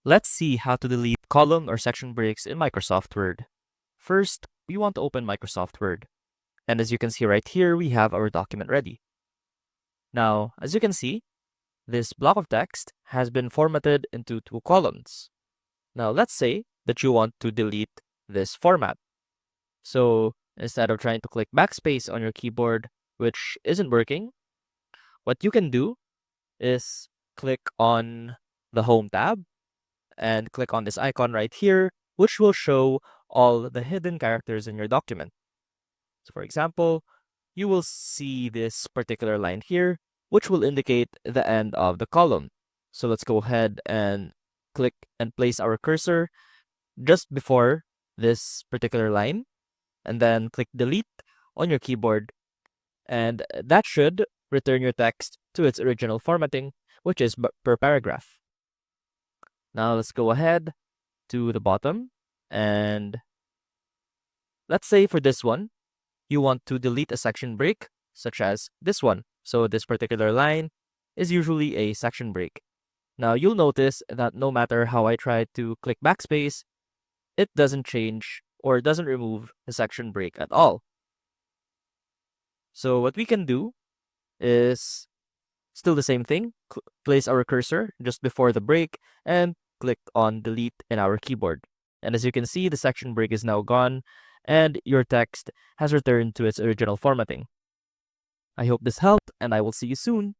Let's see how to delete column or section breaks in Microsoft Word. First, we want to open Microsoft Word. And as you can see right here, we have our document ready. Now, as you can see, this block of text has been formatted into two columns. Now, let's say that you want to delete this format. So instead of trying to click backspace on your keyboard, which isn't working, what you can do is click on the Home tab and click on this icon right here, which will show all the hidden characters in your document. So for example, you will see this particular line here, which will indicate the end of the column. So let's go ahead and click and place our cursor just before this particular line, and then click delete on your keyboard. And that should return your text to its original formatting, which is per paragraph. Now let's go ahead to the bottom, and let's say for this one, you want to delete a section break, such as this one. So this particular line is usually a section break. Now you'll notice that no matter how I try to click backspace, it doesn't change or doesn't remove the section break at all. So what we can do is still the same thing, place our cursor just before the break and click on delete in our keyboard. And as you can see, the section break is now gone and your text has returned to its original formatting. I hope this helped and I will see you soon.